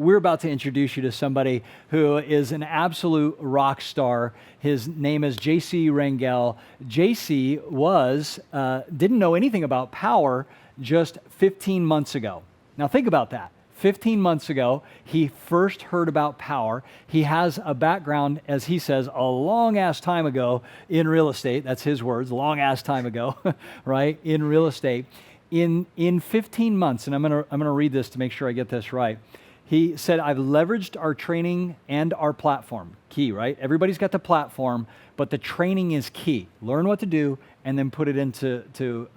We're about to introduce you to somebody who is an absolute rock star. His name is JC Rangel. JC didn't know anything about Powur just 15 months ago. Now think about that. 15 months ago, he first heard about Powur. He has a background, as he says, a long-ass time ago in real estate. That's his words, long-ass time ago, right, in real estate. In 15 months, and I'm gonna read this to make sure I get this right. He said, I've leveraged our training and our platform. Key, right? Everybody's got the platform, but the training is key. Learn what to do and then put it into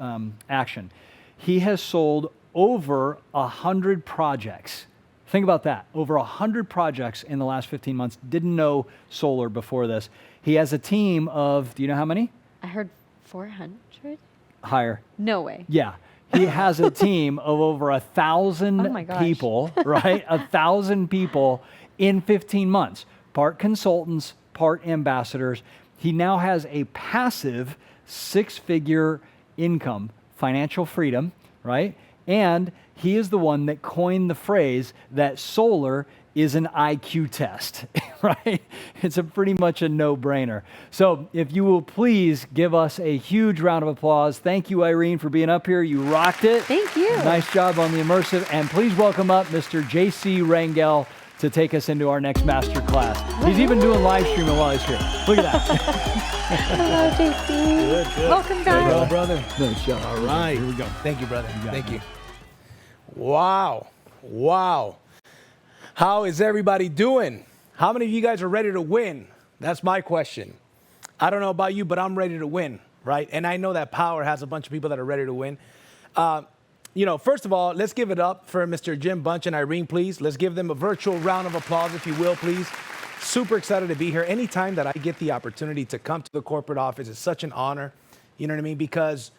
action. He has sold over 100 projects. Think about that. Over 100 projects in the last 15 months. Didn't know solar before this. He has a team of, do you know how many? I heard 400. Higher. No way. Yeah. He has a team of over 1,000 people, right? 1,000 people in 15 months. Part consultants, part ambassadors. He now has a passive 6-figure income, financial freedom, right? And he is the one that coined the phrase that solar is an IQ test, right? It's pretty much a no-brainer. So if you will please give us a huge round of applause. Thank you, Irene, for being up here. You rocked it. Thank you. Nice job on the Immersive. And please welcome up Mr. JC Rangel to take us into our next Masterclass. He's even doing live streaming while he's here. Look at that. Hello, JC. Good. Welcome, guys. Hello, brother. Nice job. All right. Here we go. Thank you, brother. Thank you. Wow. How is everybody doing? How many of you guys are ready to win? That's my question. I don't know about you, but I'm ready to win, right? And I know that Powur has a bunch of people that are ready to win. First of all, let's give it up for Mr. Jim Bunch and Irene, please. Let's give them a virtual round of applause, if you will, please. Super excited to be here. Anytime that I get the opportunity to come to the corporate office, it's such an honor, you know what I mean? Because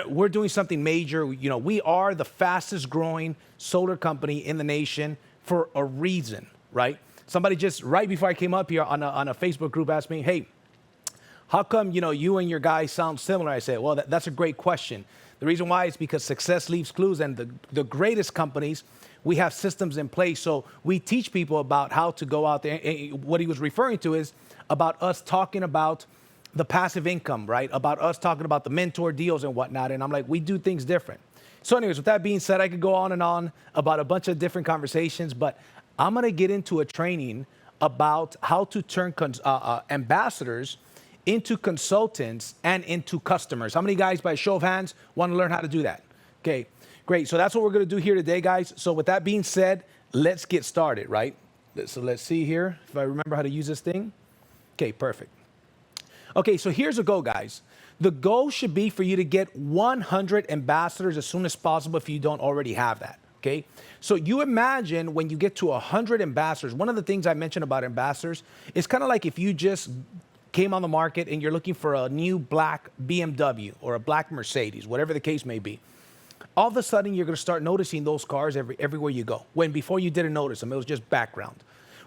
we're doing something major. You know, we are the fastest growing solar company in the nation for a reason, right? Somebody just right before I came up here on a Facebook group asked me, hey, how come, you and your guys sound similar? I said, well, that's a great question. The reason why is because success leaves clues, and the greatest companies, we have systems in place. So we teach people about how to go out there. And what he was referring to is about us talking about the passive income, right? About us talking about the mentor deals and whatnot. And I'm like, we do things different. So anyways, with that being said, I could go on and on about a bunch of different conversations, but I'm going to get into a training about how to turn ambassadors into consultants and into customers. How many guys, by a show of hands, want to learn how to do that? Okay, great. So that's what we're going to do here today, guys. So with that being said, let's get started, right? So let's see here if I remember how to use this thing. Okay, perfect. Okay, so here's a go, guys. The goal should be for you to get 100 ambassadors as soon as possible if you don't already have that, okay? So you imagine when you get to 100 ambassadors, one of the things I mentioned about ambassadors is kind of like if you just came on the market and you're looking for a new black BMW or a black Mercedes, whatever the case may be. All of a sudden, you're going to start noticing those cars everywhere you go, when before you didn't notice them. It was just background.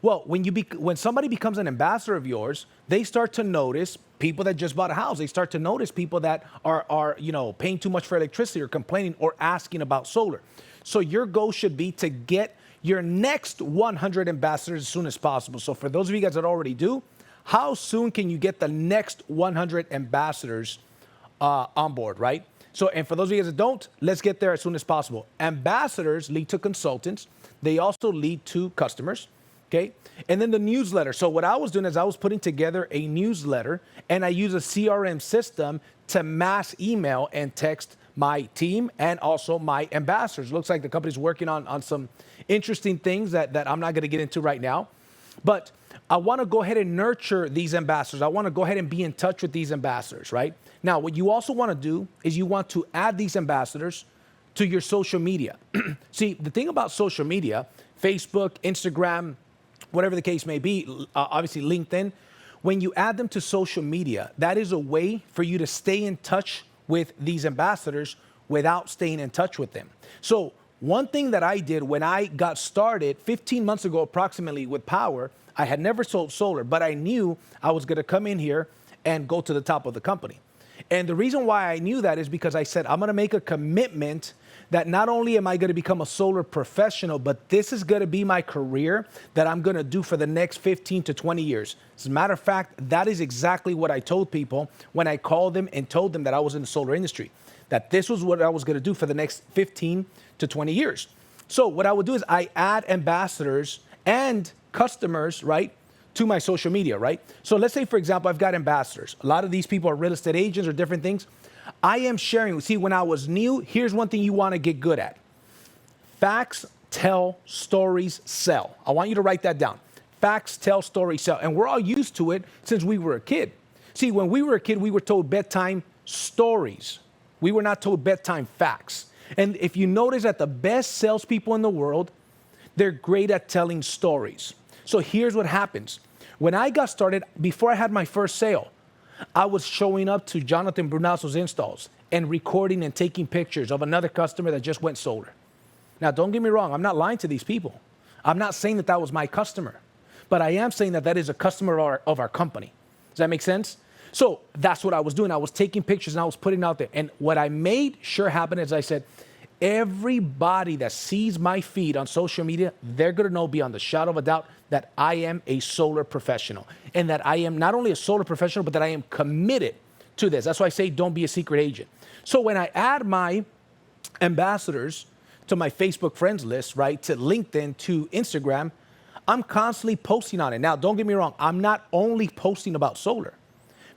Well, when somebody becomes an ambassador of yours, they start to notice people that just bought a house. They start to notice people that are paying too much for electricity or complaining or asking about solar. So your goal should be to get your next 100 ambassadors as soon as possible. So for those of you guys that already do, how soon can you get the next 100 ambassadors on board, right? So, and for those of you guys that don't, let's get there as soon as possible. Ambassadors lead to consultants. They also lead to customers. Okay, and then the newsletter. So what I was doing is I was putting together a newsletter, and I use a CRM system to mass email and text my team and also my ambassadors. Looks like the company's working on some interesting things that I'm not going to get into right now. But I want to go ahead and nurture these ambassadors. I want to go ahead and be in touch with these ambassadors, right? Now, what you also want to do is you want to add these ambassadors to your social media. See, the thing about social media, Facebook, Instagram, whatever the case may be, obviously LinkedIn, when you add them to social media, that is a way for you to stay in touch with these ambassadors without staying in touch with them. So one thing that I did when I got started 15 months ago approximately with Powur, I had never sold solar, but I knew I was going to come in here and go to the top of the company. And the reason why I knew that is because I said, I'm going to make a commitment that not only am I going to become a solar professional, but this is going to be my career that I'm going to do for the next 15 to 20 years. As a matter of fact, that is exactly what I told people when I called them and told them that I was in the solar industry, that this was what I was going to do for the next 15 to 20 years. So what I would do is I add ambassadors and customers, right, to my social media, right? So let's say, for example, I've got ambassadors. A lot of these people are real estate agents or different things. I am sharing. See, when I was new, here's one thing you want to get good at. Facts, tell, stories, sell. I want you to write that down. Facts, tell, stories, sell. And we're all used to it since we were a kid. See, when we were a kid, we were told bedtime stories. We were not told bedtime facts. And if you notice that the best salespeople in the world, they're great at telling stories. So here's what happens. When I got started, before I had my first sale, I was showing up to Jonathan Brunasso's installs and recording and taking pictures of another customer that just went solar. Now, don't get me wrong. I'm not lying to these people. I'm not saying that that was my customer, but I am saying that that is a customer of our company. Does that make sense? So that's what I was doing. I was taking pictures and I was putting out there. And what I made sure happened is I said, everybody that sees my feed on social media, they're going to know beyond the shadow of a doubt that I am a solar professional and that I am not only a solar professional, but that I am committed to this. That's why I say don't be a secret agent. So when I add my ambassadors to my Facebook friends list, right, to LinkedIn, to Instagram, I'm constantly posting on it. Now, don't get me wrong. I'm not only posting about solar,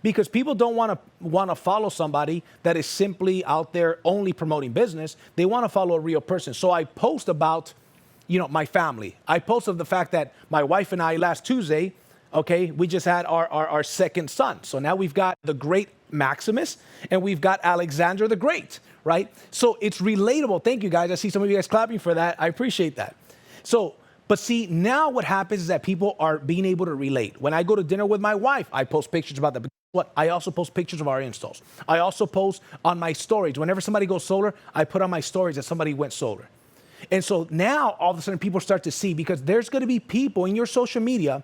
because people don't want to follow somebody that is simply out there only promoting business. They want to follow a real person. So I post about, my family. I post of the fact that my wife and I last Tuesday, okay, we just had our second son. So now we've got the great Maximus and we've got Alexander the Great, right? So it's relatable. Thank you, guys. I see some of you guys clapping for that. I appreciate that. So, but see, now what happens is that people are being able to relate. When I go to dinner with my wife, I post pictures about that. But what? I also post pictures of our installs. I also post on my stories. Whenever somebody goes solar, I put on my stories that somebody went solar. And so now all of a sudden people start to see, because there's going to be people in your social media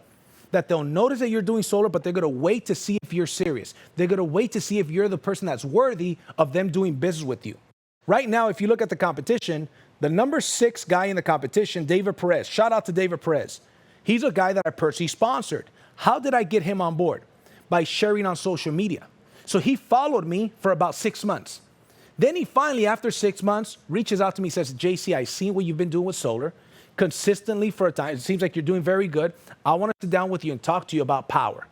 that they'll notice that you're doing solar, but they're going to wait to see if you're serious. They're going to wait to see if you're the person that's worthy of them doing business with you. Right now, if you look at the competition, the number 6 guy in the competition, David Perez. Shout out to David Perez. He's a guy that I personally sponsored. How did I get him on board? By sharing on social media. So he followed me for about 6 months. Then he finally, after 6 months, reaches out to me and says, JC, I see what you've been doing with solar consistently for a time. It seems like you're doing very good. I want to sit down with you and talk to you about Powur.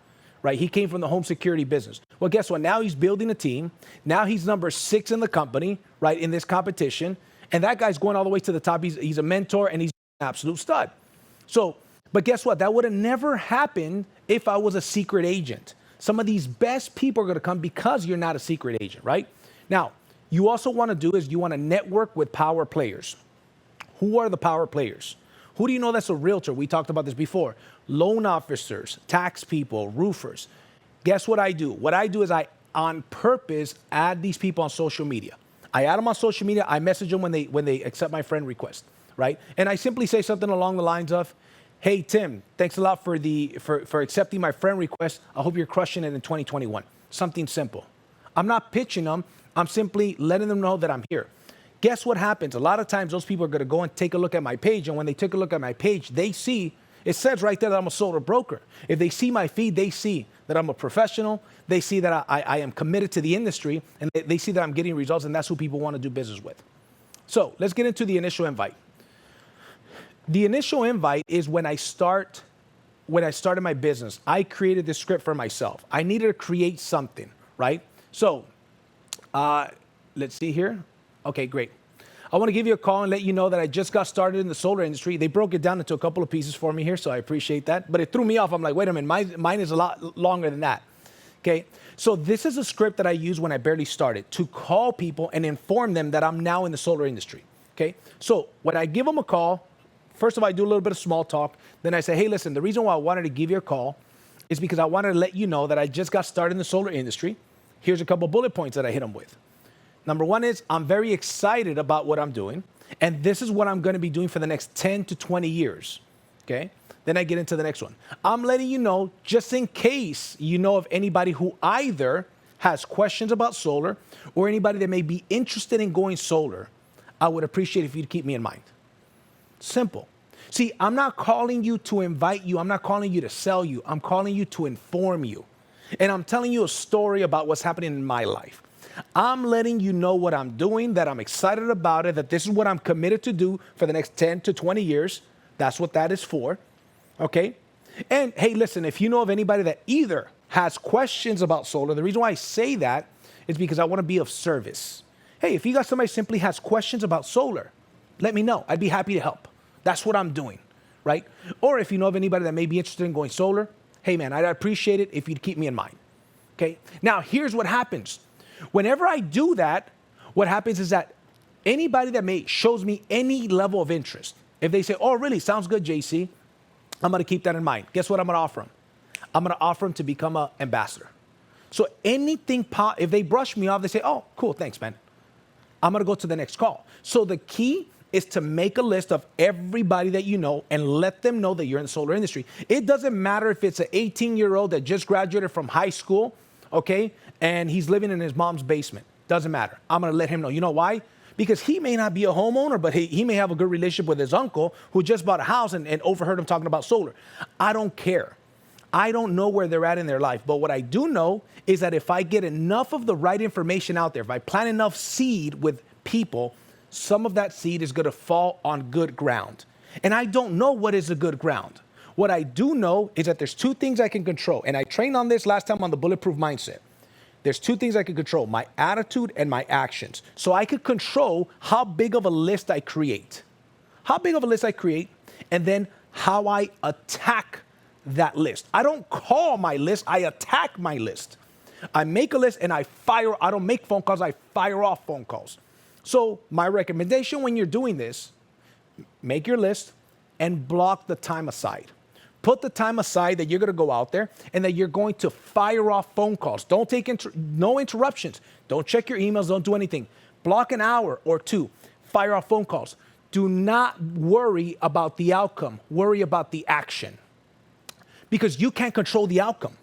Right? He came from the home security business. Well, guess what? Now he's building a team. Now he's number 6 in the company, right, in this competition. And that guy's going all the way to the top. He's a mentor and he's an absolute stud. So, but guess what? That would have never happened if I was a secret agent. Some of these best people are going to come because you're not a secret agent, right? Now, you also want to do is you want to network with power players. Who are the power players? Who do you know that's a realtor? We talked about this before. Loan officers, tax people, roofers. Guess what I do? What I do is I, on purpose, add these people on social media. I add them on social media. I message them when they accept my friend request, right? And I simply say something along the lines of, hey, Tim, thanks a lot for accepting my friend request. I hope you're crushing it in 2021. Something simple. I'm not pitching them. I'm simply letting them know that I'm here. Guess what happens? A lot of times those people are going to go and take a look at my page. And when they take a look at my page, they see, it says right there that I'm a solar broker. If they see my feed, they see that I'm a professional. They see that I am committed to the industry. And they see that I'm getting results. And that's who people want to do business with. So let's get into the initial invite. The initial invite is when I started my business. I created this script for myself. I needed to create something, right? So let's see here. Okay, great. I want to give you a call and let you know that I just got started in the solar industry. They broke it down into a couple of pieces for me here, so I appreciate that. But it threw me off. I'm like, wait a minute, mine is a lot longer than that. Okay, so this is a script that I use when I barely started to call people and inform them that I'm now in the solar industry. Okay, so when I give them a call, first of all, I do a little bit of small talk. Then I say, hey, listen, the reason why I wanted to give you a call is because I wanted to let you know that I just got started in the solar industry. Here's a couple bullet points that I hit them with. Number 1 is I'm very excited about what I'm doing, and this is what I'm going to be doing for the next 10 to 20 years, okay? Then I get into the next one. I'm letting you know, just in case you know of anybody who either has questions about solar or anybody that may be interested in going solar, I would appreciate if you'd keep me in mind. Simple. See, I'm not calling you to invite you. I'm not calling you to sell you. I'm calling you to inform you. And I'm telling you a story about what's happening in my life. I'm letting you know what I'm doing, that I'm excited about it, that this is what I'm committed to do for the next 10 to 20 years. That's what that is for. Okay? And hey, listen, if you know of anybody that either has questions about solar, the reason why I say that is because I want to be of service. Hey, if you got somebody simply has questions about solar, let me know. I'd be happy to help. That's what I'm doing, right? Or if you know of anybody that may be interested in going solar, hey man, I'd appreciate it if you'd keep me in mind. Okay? Now, here's what happens. Whenever I do that, what happens is that anybody that shows me any level of interest, if they say, oh, really, sounds good, JC, I'm going to keep that in mind. Guess what I'm going to offer them? I'm going to offer them to become an ambassador. So anything, if they brush me off, they say, oh, cool, thanks, man. I'm going to go to the next call. So the key is to make a list of everybody that you know and let them know that you're in the solar industry. It doesn't matter if it's an 18-year-old that just graduated from high school, okay, and he's living in his mom's basement. Doesn't matter. I'm going to let him know. You know why? Because he may not be a homeowner, but he may have a good relationship with his uncle who just bought a house and overheard him talking about solar. I don't care. I don't know where they're at in their life. But what I do know is that if I get enough of the right information out there, if I plant enough seed with people, some of that seed is going to fall on good ground. And I don't know what is a good ground. What I do know is that there's two things I can control. And I trained on this last time on the Bulletproof Mindset. There's two things I can control, my attitude and my actions. So I could control how big of a list I create. How big of a list I create, and then how I attack that list. I don't call my list, I attack my list. I make a list and I don't make phone calls, I fire off phone calls. So my recommendation when you're doing this, make your list and block the time aside. Put the time aside that you're going to go out there and that you're going to fire off phone calls. Don't take no interruptions. Don't check your emails. Don't do anything. Block an hour or two. Fire off phone calls. Do not worry about the outcome. Worry about the action. Because you can't control the outcome.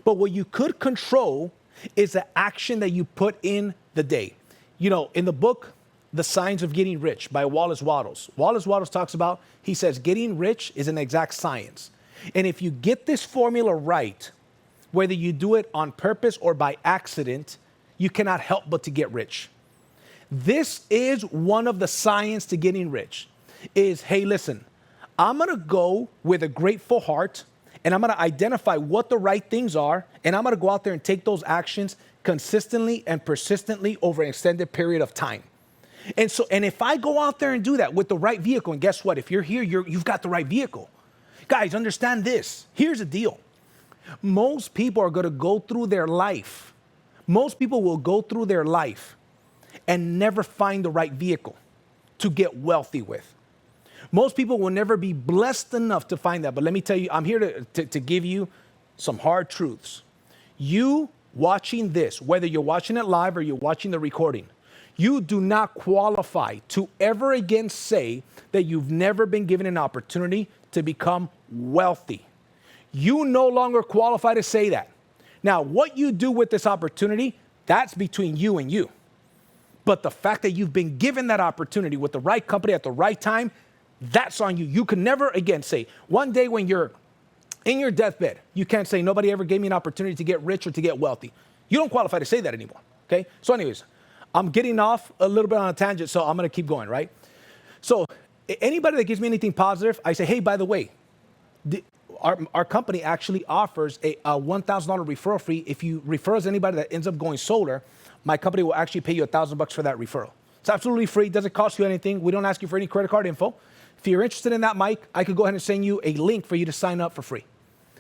But what you could control is the action that you put in the day. You know, in the book, The Science of Getting Rich by Wallace Wattles. Wallace Wattles talks about, he says, getting rich is an exact science. And if you get this formula right, whether you do it on purpose or by accident, you cannot help but to get rich. This is one of the science to getting rich is, hey, listen, I'm going to go with a grateful heart and I'm going to identify what the right things are. And I'm going to go out there and take those actions consistently and persistently over an extended period of time. And if I go out there and do that with the right vehicle, and guess what? If you're here, you've got the right vehicle. Guys, understand this. Here's the deal. Most people are going to go through their life. Most people will go through their life and never find the right vehicle to get wealthy with. Most people will never be blessed enough to find that. But let me tell you, I'm here to give you some hard truths. You watching this, whether you're watching it live or you're watching the recording, you do not qualify to ever again say that you've never been given an opportunity to become wealthy. You no longer qualify to say that. Now, what you do with this opportunity, that's between you and you. But the fact that you've been given that opportunity with the right company at the right time, that's on you. You can never again say, one day when you're in your deathbed, you can't say, nobody ever gave me an opportunity to get rich or to get wealthy. You don't qualify to say that anymore, okay? So anyways, I'm getting off a little bit on a tangent, so I'm going to keep going, right? So anybody that gives me anything positive, I say, hey, by the way, our company actually offers a $1,000 referral fee. If you refer us anybody that ends up going solar, my company will actually pay you $1,000 for that referral. It's absolutely free. It doesn't cost you anything. We don't ask you for any credit card info. If you're interested in that, Mike, I could go ahead and send you a link for you to sign up for free.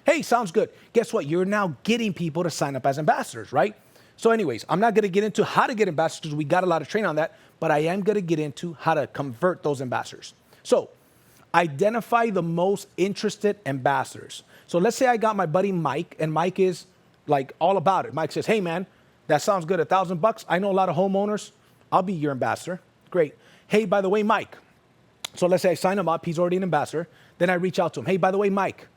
Hey, sounds good. Guess what? You're now getting people to sign up as ambassadors, right? So anyways, I'm not going to get into how to get ambassadors because we got a lot of training on that, but I am going to get into how to convert those ambassadors. So identify the most interested ambassadors. So let's say I got my buddy Mike, and Mike is like all about it. Mike says, hey man, that sounds good, $1,000. I know a lot of homeowners. I'll be your ambassador. Great. Hey, by the way, Mike. So let's say I sign him up. He's already an ambassador. Then I reach out to him. Hey, by the way, Mike,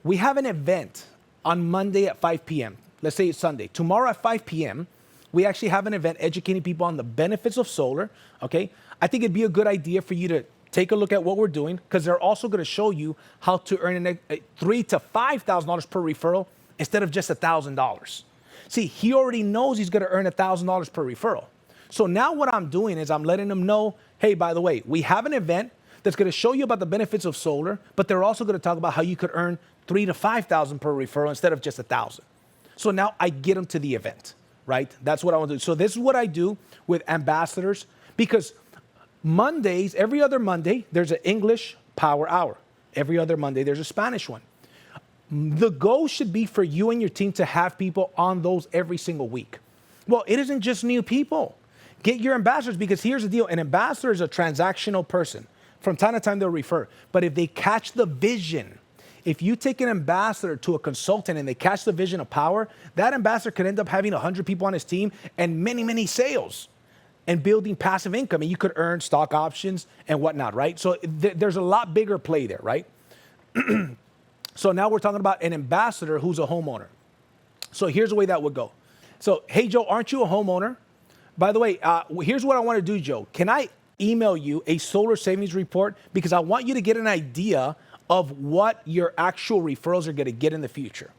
we have an event on Monday at 5 p.m. Let's say it's Sunday. Tomorrow at 5 p.m., We actually have an event educating people on the benefits of solar, okay? I think it'd be a good idea for you to take a look at what we're doing, because they're also going to show you how to earn $3,000 to $5,000 per referral instead of just $1,000. See, he already knows he's going to earn $1,000 per referral. So now what I'm doing is I'm letting him know, hey, by the way, we have an event that's going to show you about the benefits of solar, but they're also going to talk about how you could earn $3,000 to $5,000 per referral instead of just $1,000. So now I get them to the event, right? That's what I want to do. So this is what I do with ambassadors, because Mondays, every other Monday, there's an English Power Hour. Every other Monday, there's a Spanish one. The goal should be for you and your team to have people on those every single week. Well, it isn't just new people. Get your ambassadors, because here's the deal. An ambassador is a transactional person. From time to time, they'll refer. But if they catch the vision, if you take an ambassador to a consultant and they catch the vision of Power, that ambassador could end up having 100 people on his team and many, many sales and building passive income. And you could earn stock options and whatnot, right? So there's a lot bigger play there, right? So now we're talking about an ambassador who's a homeowner. So here's the way that would go. So, hey, Joe, aren't you a homeowner? By the way, here's what I want to do, Joe. Can I email you a solar savings report? Because I want you to get an idea of what your actual referrals are going to get in the future.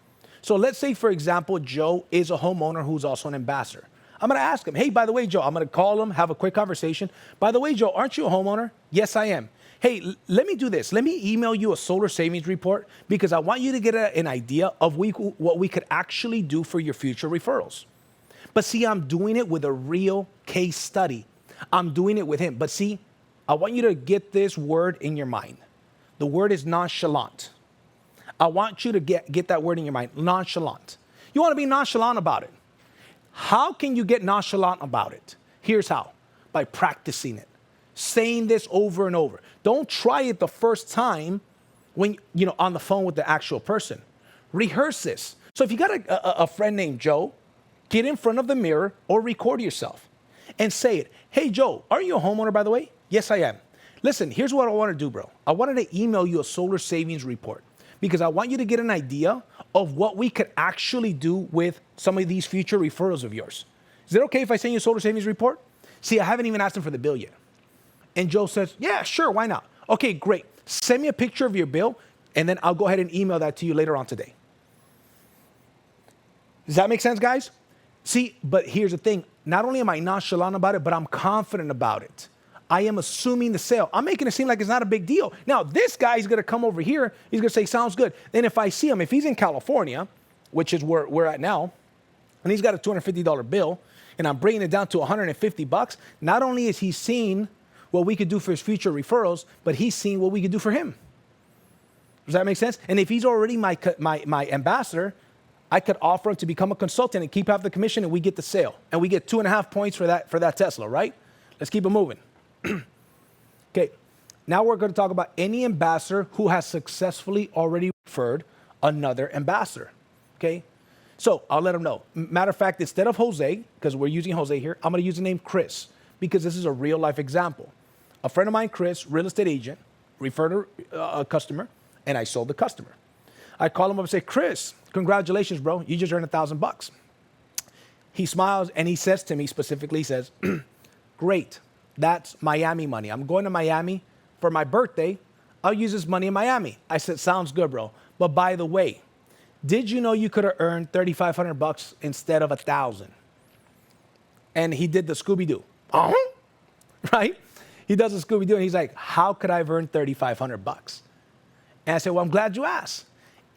So let's say, for example, Joe is a homeowner who's also an ambassador. I'm going to ask him, hey, by the way, Joe, I'm going to call him, have a quick conversation. By the way, Joe, aren't you a homeowner? Yes, I am. Hey, let me do this. Let me email you a solar savings report, because I want you to get an idea of what we could actually do for your future referrals. But see, I'm doing it with a real case study. I'm doing it with him. But see, I want you to get this word in your mind. The word is nonchalant. I want you to get that word in your mind, nonchalant. You want to be nonchalant about it. How can you get nonchalant about it? Here's how. By practicing it. Saying this over and over. Don't try it the first time when, on the phone with the actual person. Rehearse this. So if you got a friend named Joe, get in front of the mirror or record yourself and say it. Hey, Joe, are you a homeowner, by the way? Yes, I am. Listen, here's what I want to do, bro. I wanted to email you a solar savings report, because I want you to get an idea of what we could actually do with some of these future referrals of yours. Is it okay if I send you a solar savings report? See, I haven't even asked him for the bill yet. And Joe says, yeah, sure, why not? Okay, great. Send me a picture of your bill, and then I'll go ahead and email that to you later on today. Does that make sense, guys? See, but here's the thing. Not only am I nonchalant about it, but I'm confident about it. I am assuming the sale. I'm making it seem like it's not a big deal. Now, this guy is going to come over here. He's going to say, sounds good. Then if I see him, if he's in California, which is where we're at now, and he's got a $250 bill, and I'm bringing it down to $150, not only is he seeing what we could do for his future referrals, but he's seeing what we could do for him. Does that make sense? And if he's already my ambassador, I could offer him to become a consultant and keep half the commission, and we get the sale. And we get 2.5 points for that Tesla, right? Let's keep it moving. Okay, now we're going to talk about any ambassador who has successfully already referred another ambassador. Okay, so I'll let him know. Matter of fact, instead of Jose, because we're using Jose here, I'm going to use the name Chris, because this is a real life example. A friend of mine, Chris, real estate agent, referred a customer, and I sold the customer. I call him up and say, Chris, congratulations, bro. You just earned $1,000. He smiles and he says to me specifically, he says, great. That's Miami money. I'm going to Miami for my birthday. I'll use this money in Miami. I said, sounds good, bro. But by the way, did you know you could have earned $3,500 instead of $1,000? And he did the Scooby-Doo. Right? He does the Scooby-Doo and he's like, how could I have earned $3,500? And I said, well, I'm glad you asked.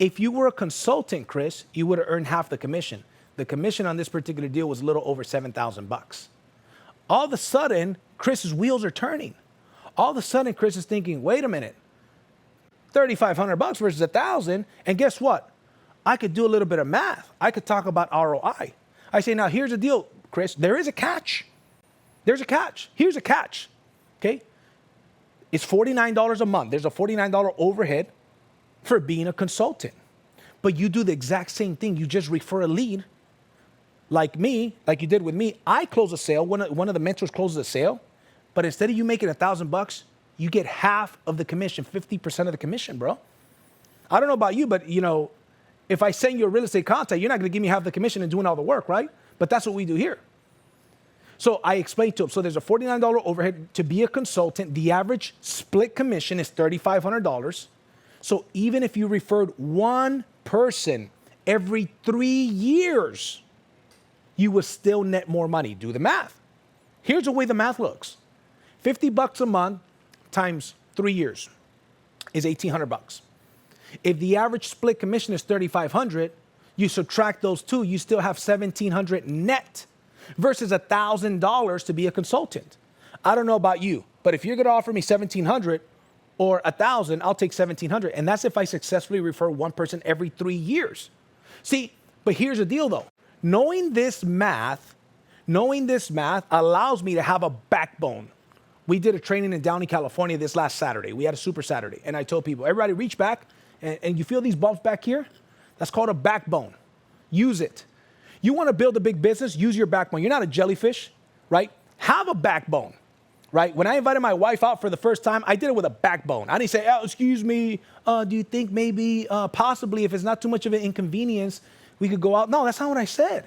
If you were a consultant, Chris, you would have earned half the commission. The commission on this particular deal was a little over $7,000. All of a sudden, Chris's wheels are turning. All of a sudden, Chris is thinking, wait a minute, $3,500 versus $1,000. And guess what? I could do a little bit of math. I could talk about ROI. I say, now here's the deal, Chris. There is a catch. There's a catch. Here's a catch. Okay? It's $49 a month. There's a $49 overhead for being a consultant. But you do the exact same thing. You just refer a lead like me, like you did with me. I close a sale. One of the mentors closes a sale. But instead of you making $1,000, you get half of the commission, 50% of the commission, bro. I don't know about you, but if I send you a real estate contact, you're not going to give me half the commission and doing all the work, right? But that's what we do here. So I explained to him, so there's a $49 overhead to be a consultant. The average split commission is $3,500. So even if you referred one person every 3 years, you will still net more money. Do the math. Here's the way the math looks. $50 a month times 3 years is $1,800. If the average split commission is $3,500, you subtract those two, you still have $1,700 net versus $1,000 to be a consultant. I don't know about you, but if you're going to offer me $1,700 or $1,000, I'll take $1,700, and that's if I successfully refer one person every 3 years. See, but here's the deal though. Knowing this math allows me to have a backbone. We did a training in Downey, California this last Saturday. We had a super Saturday, and I told people, everybody reach back, and you feel these bumps back here? That's called a backbone. Use it. You want to build a big business, use your backbone. You're not a jellyfish, right? Have a backbone, right? When I invited my wife out for the first time, I did it with a backbone. I didn't say, oh, excuse me, do you think maybe, possibly, if it's not too much of an inconvenience, we could go out? No, that's not what I said.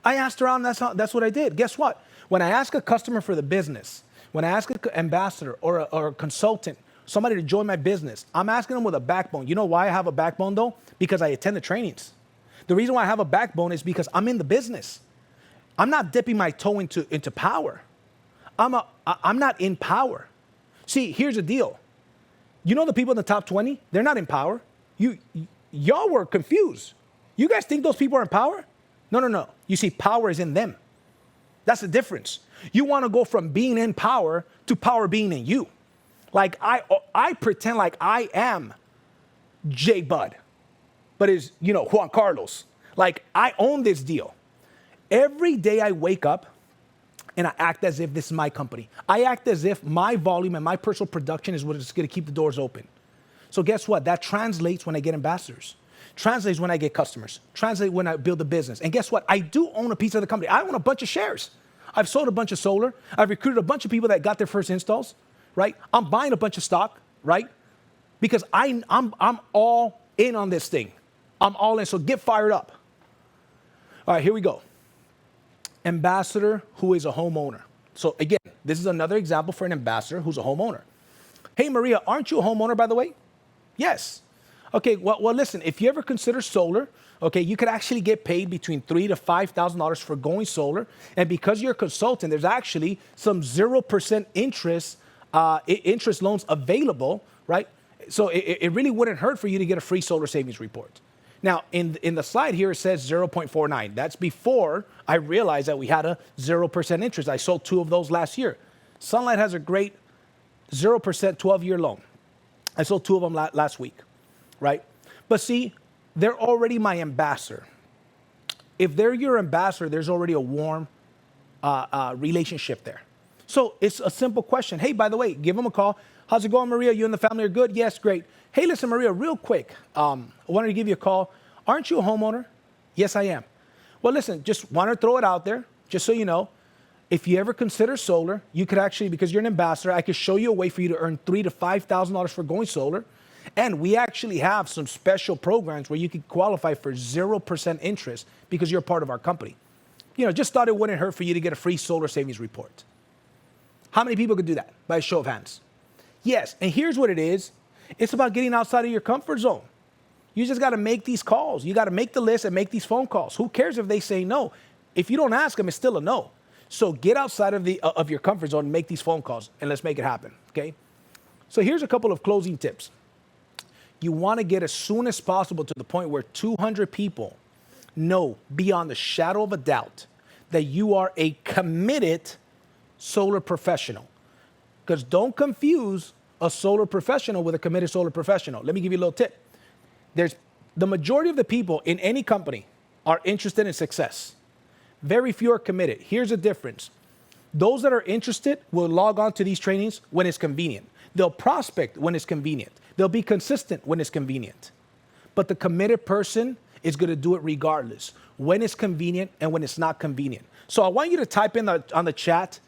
I asked her out, and that's what I did. Guess what? When I ask a customer for the business, when I ask an ambassador or a consultant, somebody to join my business, I'm asking them with a backbone. You know why I have a backbone, though? Because I attend the trainings. The reason why I have a backbone is because I'm in the business. I'm not dipping my toe into power. I'm not in power. See, here's the deal. You know the people in the top 20? They're not in power. Y'all were confused. You guys think those people are in power? No. You see, power is in them. That's the difference. You want to go from being in power to power being in you. Like I pretend like I am J Bud, but is, Juan Carlos. Like I own this deal. Every day I wake up and I act as if this is my company. I act as if my volume and my personal production is what is going to keep the doors open. So guess what? That translates when I get ambassadors. Translates when I get customers. Translates when I build a business. And guess what? I do own a piece of the company. I own a bunch of shares. I've sold a bunch of solar. I've recruited a bunch of people that got their first installs, right? I'm buying a bunch of stock, right? Because I'm all in on this thing. I'm all in, so get fired up. All right, here we go. Ambassador who is a homeowner. So again, this is another example for an ambassador who's a homeowner. Hey, Maria, aren't you a homeowner, by the way? Yes. Okay, well, listen, if you ever consider solar, okay, you could actually get paid between $3,000 to $5,000 for going solar. And because you're a consultant, there's actually some 0% interest loans available, right? So it really wouldn't hurt for you to get a free solar savings report. Now, in the slide here, it says 0.49. That's before I realized that we had a 0% interest. I sold 2 of those last year. Sunlight has a great 0% 12-year loan. I sold 2 of them last week, right? But see, they're already my ambassador. If they're your ambassador, there's already a warm relationship there. So it's a simple question. Hey, by the way, give them a call. How's it going, Maria? You and the family are good? Yes, great. Hey, listen, Maria, real quick. I wanted to give you a call. Aren't you a homeowner? Yes, I am. Well, listen, just want to throw it out there, just so you know. If you ever consider solar, you could actually, because you're an ambassador, I could show you a way for you to earn $3,000 to $5,000 for going solar. And we actually have some special programs where you could qualify for 0% interest because you're part of our company. Just thought it wouldn't hurt for you to get a free solar savings report. How many people could do that? By a show of hands. Yes, and here's what it is. It's about getting outside of your comfort zone. You just got to make these calls. You got to make the list and make these phone calls. Who cares if they say no? If you don't ask them, it's still a no. So get outside of your comfort zone and make these phone calls, and let's make it happen, okay? So here's a couple of closing tips. You want to get as soon as possible to the point where 200 people know beyond the shadow of a doubt that you are a committed solar professional. Because don't confuse a solar professional with a committed solar professional. Let me give you a little tip. The majority of the people in any company are interested in success. Very few are committed. Here's the difference. Those that are interested will log on to these trainings when it's convenient. They'll prospect when it's convenient. They'll be consistent when it's convenient. But the committed person is going to do it regardless, when it's convenient and when it's not convenient. So I want you to type in on the chat.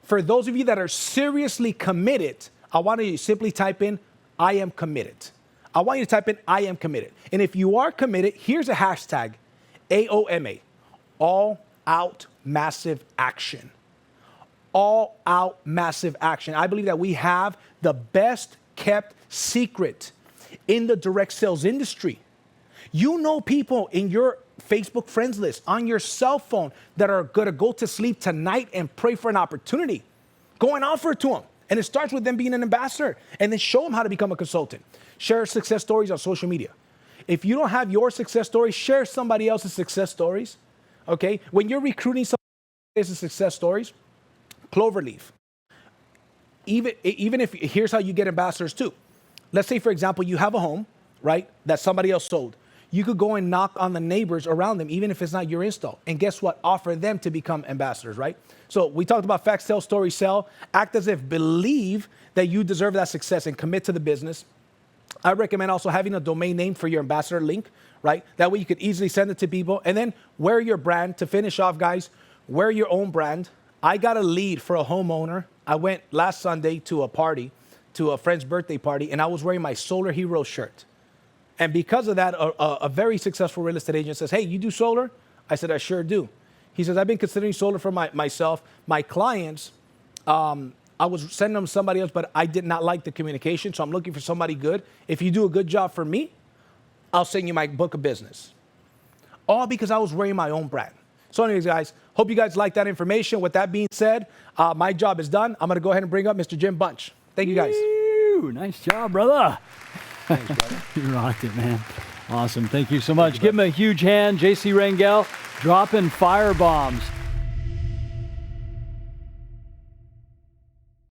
For those of you that are seriously committed, I want you to simply type in, I am committed. I want you to type in, I am committed. And if you are committed, here's a hashtag, AOMA, all out massive action. all out massive action. I believe that we have the best kept secret in the direct sales industry. You know people in your Facebook friends list, on your cell phone, that are going to go to sleep tonight and pray for an opportunity. Go and offer it to them. And it starts with them being an ambassador, and then show them how to become a consultant. Share success stories on social media. If you don't have your success story, share somebody else's success stories. Okay? When you're recruiting somebody else's success stories, Cloverleaf. Even if, here's how you get ambassadors too. Let's say, for example, you have a home, right, that somebody else sold. You could go and knock on the neighbors around them, even if it's not your install. And guess what? Offer them to become ambassadors, right? So we talked about facts, tell, stories, sell. Act as if, believe that you deserve that success and commit to the business. I recommend also having a domain name for your ambassador link, right? That way you could easily send it to people. And then wear your brand. To finish off, guys, wear your own brand. I got a lead for a homeowner. I went last Sunday to a party, to a friend's birthday party, and I was wearing my Solar Hero shirt. And because of that, a very successful real estate agent says, hey, you do solar? I said, I sure do. He says, I've been considering solar for myself. My clients, I was sending them somebody else, but I did not like the communication, so I'm looking for somebody good. If you do a good job for me, I'll send you my book of business. All because I was wearing my own brand. So anyways, guys, hope you guys like that information. With that being said, my job is done. I'm going to go ahead and bring up Mr. Jim Bunch. Thank you, guys. Woo, nice job, brother. Thanks, brother. You rocked it, man. Awesome. Thank you so much. Give him a huge hand. JC Rangel dropping fire bombs.